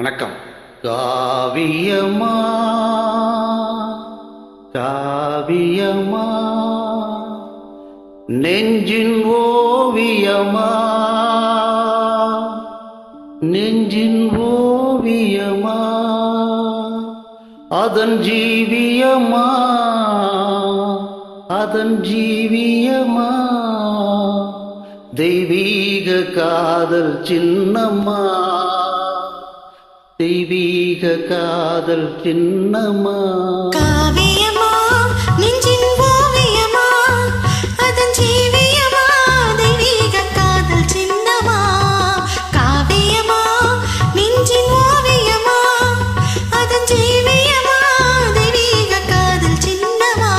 வணக்கம். காவியமா காவியமா நெஞ்சின் ஓவியமா நெஞ்சின் ஓவியமா அதன் ஜீவியமா அதன் ஜீவியமா தெய்வீக காதல் சின்னம்மா தெய்வீக காதல் சின்னம்மா. காவியமா நெஞ்சின் ஓவியமா அதன் ஜீவியமா தெய்வீக காதல் சின்னமா. காவியமா நெஞ்சின் ஓவியமா அதன் ஜீவியமா தெய்வீக காதல் சின்னமா.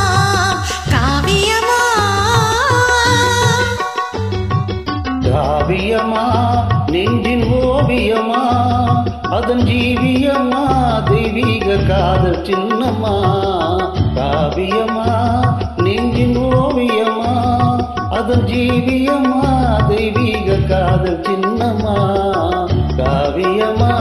காவியமா காவியமா நெஞ்சின் ஓவியமா அதன் ஜீவியமா தெய்வீக காதல் சின்னம்மா. காவியமா நெஞ்சின் ஓவியமா அதன் ஜீவியமா தெய்வீக காதல் சின்னம்மா. காவியமா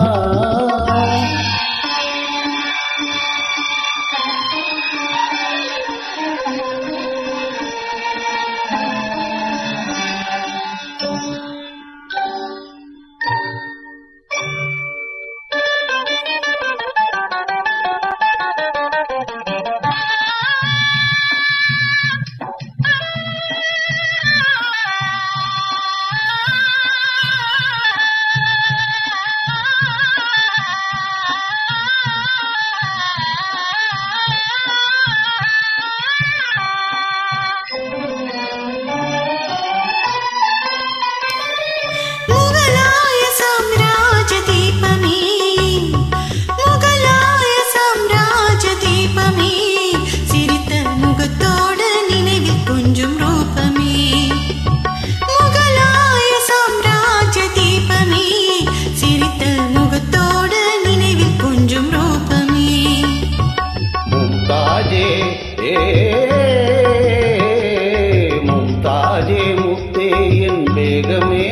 மும்தாஜே முத்தே என் வேகமே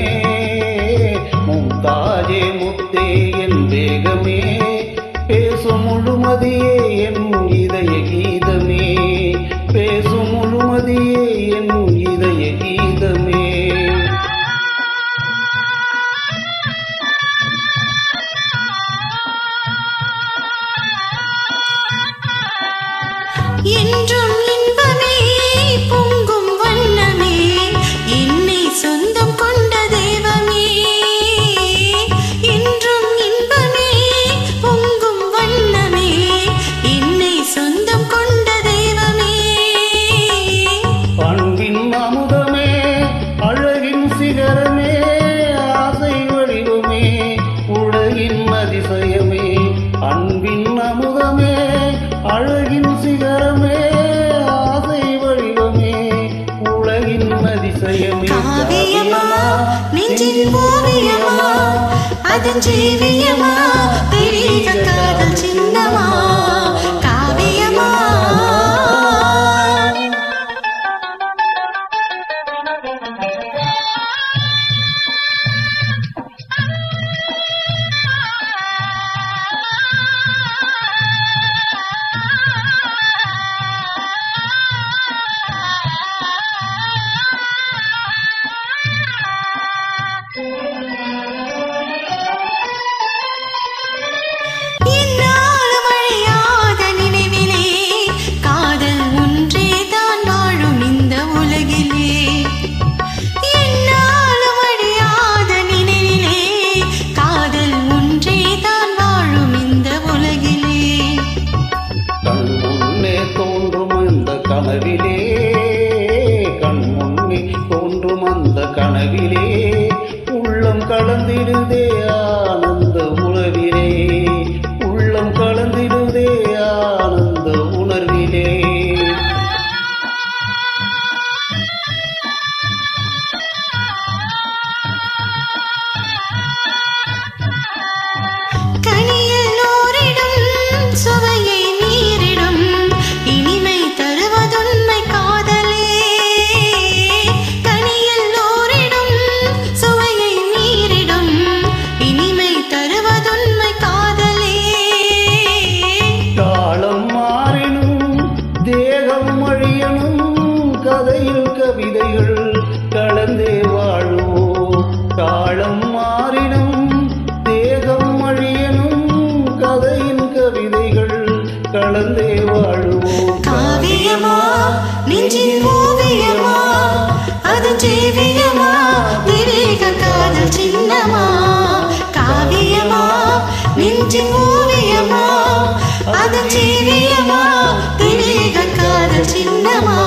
மும்தாஜே முத்தே என் வேகமே பேசும் முழுமதியே என் இதய கீதமே பேசும் முழுமதியே என் இதய கீதமே. என்றும் இன்பமே பொங்கும் வண்ணமே என்னை சொந்தம் கொண்ட தெய்வமே. என்றும் இன்பமே பொங்கும் வண்ணமே என்னை சொந்தம் கொண்ட தெய்வமே. அன்பின் அமுதமே அழகின் சிகரமே ஆசை வடிவமே உலகின் அதிசயமே. அன்பின் அமுதமே அழகின் சிகரமே ஆசை வடிவமே உலகின் அதிசயமே. காவியமா நெஞ்சின் ஓவியமா அதன் ஜீவியமா தெய்வீக காதல் சின்னமா. காவியமா என்னால் மழையா நெஞ்சின் ஓவியமா அதன் ஜீவியமா தெய்வீக காதல் சின்னமா